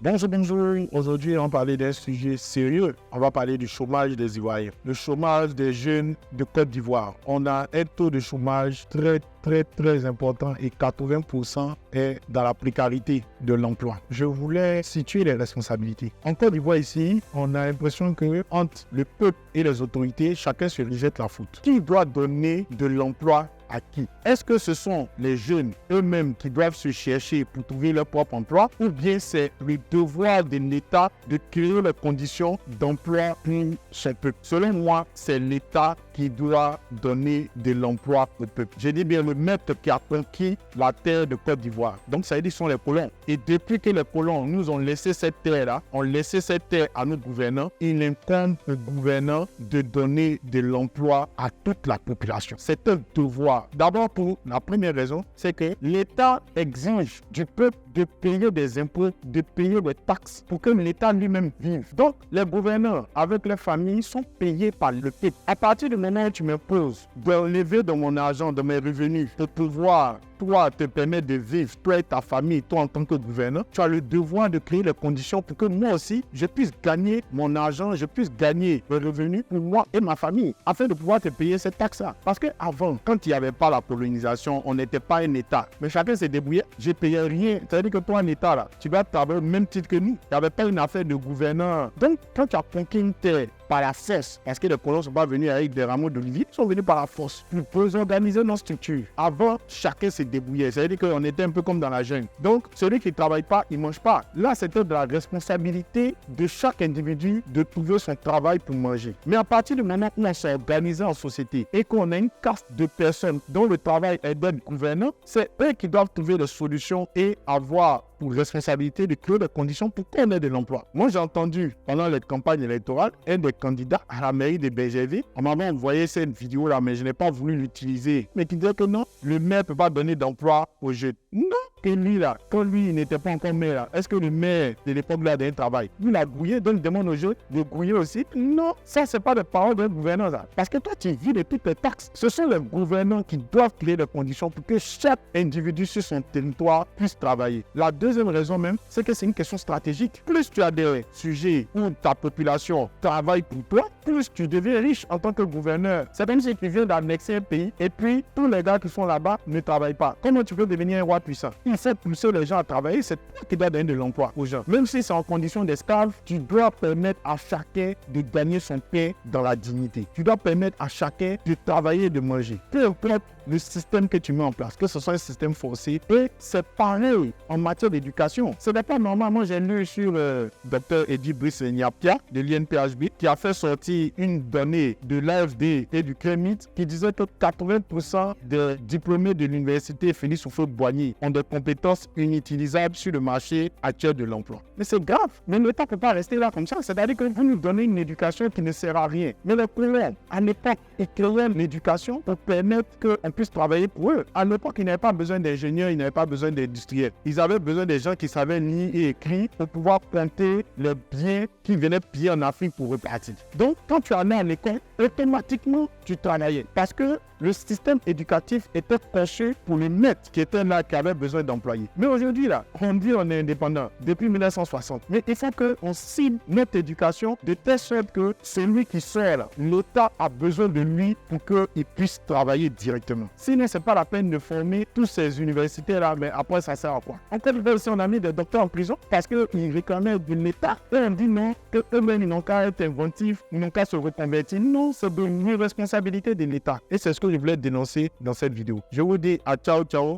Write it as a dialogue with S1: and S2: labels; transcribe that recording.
S1: Bonjour. Aujourd'hui, on va parler d'un sujet sérieux. On va parler du chômage des Ivoiriens. Le chômage des jeunes de Côte d'Ivoire. On a un taux de chômage très important et 80% est dans la précarité de l'emploi. Je voulais situer les responsabilités. En Côte d'Ivoire ici, on a l'impression que entre le peuple et les autorités, chacun se rejette la faute. Qui doit donner de l'emploi à qui? Est-ce que ce sont les jeunes eux-mêmes qui doivent se chercher pour trouver leur propre emploi, ou bien c'est le devoir de l'État de créer les conditions d'emploi pour ce peuple? Selon moi, c'est l'État qui doit donner de l'emploi au peuple. Je dis bien le maître qui a conquis la terre de Côte d'Ivoire. Donc ça veut dire que ce sont les colons. Et depuis que les colons nous ont laissé cette terre-là, ont laissé cette terre à nos gouvernants, il incombe aux gouvernants de donner de l'emploi à toute la population. C'est un devoir. D'abord, pour la première raison, c'est que l'État exige du peuple de payer des impôts, de payer des taxes pour que l'État lui-même vive. Donc, les gouverneurs, avec les familles, sont payés par le peuple. À partir du moment où tu m'imposes d'enlever de mon argent, de mes revenus, de pouvoir toi te permettre de vivre, toi et ta famille, toi en tant que gouverneur, tu as le devoir de créer les conditions pour que moi aussi, je puisse gagner mon argent, je puisse gagner mes revenus pour moi et ma famille, afin de pouvoir te payer cette taxe-là. Parce qu'avant, quand il n'y avait pas la colonisation, on n'était pas un État. Mais chacun s'est débrouillé, je ne payais rien. C'est-à-dire que toi, un État, là, tu vas travailler au même titre que nous. Il n'y avait pas une affaire de gouverneur. Donc, quand tu as conquis une terre par la cesse, parce que les colons ne sont pas venus avec des rameaux d'olivier, ils sont venus par la force pour organiser nos structures. Avant, chacun s'est débrouillé. C'est-à-dire qu'on était un peu comme dans la jungle. Donc, celui qui ne travaille pas, il ne mange pas. Là, c'était de la responsabilité de chaque individu de trouver son travail pour manger. Mais à partir du moment où on s'est organisé en société et qu'on a une caste de personnes dont le travail est d'être gouvernant, c'est eux qui doivent trouver des solutions et avoir pour responsabilité de créer des conditions pour qu'on ait de l'emploi. Moi, j'ai entendu pendant les campagnes électorales un des candidats à la mairie de Bergerville. On m'avait envoyé cette vidéo-là, mais je n'ai pas voulu l'utiliser. Mais qui disait que non, le maire ne peut pas donner d'emploi aux jeunes. Non, que lui là, quand lui il n'était pas encore maire là, est-ce que le maire de l'époque là a un travail? Lui il a gouillé, donc il demande aux jeunes de gouiller aussi. Non, ça c'est pas des paroles d'un gouverneur ça. Parce que toi tu vis de toutes les taxes. Ce sont les gouvernants qui doivent créer des conditions pour que chaque individu sur son territoire puisse travailler. La deuxième raison même, c'est que c'est une question stratégique. Plus tu as des sujets où ta population travaille pour toi, plus tu deviens riche en tant que gouverneur. C'est comme si tu viens d'annexer un pays et puis tous les gars qui sont là-bas ne travaillent pas. Comment tu peux devenir un roi puissant? Il faut pousser les gens à travailler, c'est toi qui dois donner de l'emploi aux gens. Même si c'est en condition d'esclave, tu dois permettre à chacun de gagner son pain dans la dignité. Tu dois permettre à chacun de travailler et de manger. Peu importe le système que tu mets en place, que ce soit un système forcé. Et c'est pareil en matière d'éducation. Ce n'est pas normal. Moi, j'ai lu sur le Dr Eddy Brice Niapia de l'INPHB qui a fait sortir une donnée de l'AFD et du CREMIT qui disait que 80% des diplômés de l'université Félix Houphouët-Boigny ont des compétences inutilisables sur le marché actuel de l'emploi. Mais c'est grave. Mais l'État ne peut pas rester là comme ça. C'est-à-dire que vous nous donnez une éducation qui ne sert à rien. Mais les collègues, à l'époque, ils créaient l'éducation pour permettre qu'on puisse travailler pour eux. À l'époque, ils n'avaient pas besoin d'ingénieurs, ils n'avaient pas besoin d'industriels. Ils avaient besoin des gens qui savaient lire et écrire pour pouvoir planter les biens qui venaient piller en Afrique pour repartir. Donc, quand tu allais à l'école, automatiquement, tu travaillais. Parce que le système éducatif était conçu pour les maîtres qui étaient là, qui avaient besoin d'employés. Mais aujourd'hui, là, on dit on est indépendant depuis 1960. Mais il faut qu'on cible notre éducation de telle sorte que celui qui sort là, l'État a besoin de lui pour qu'il puisse travailler directement. Sinon, ce n'est pas la peine de former tous ces universités-là, mais après, ça sert à quoi? En fait, aussi, on a mis des docteurs en prison parce qu'ils réclamaient de l'État. Et on dit non, qu'eux-mêmes, ils n'ont qu'à être inventifs, ils n'ont qu'à se reconvertir. Non, c'est de l'irresponsabilité de l'État. Et c'est ce que je voulais dénoncer dans cette vidéo. Je vous dis à ciao, ciao.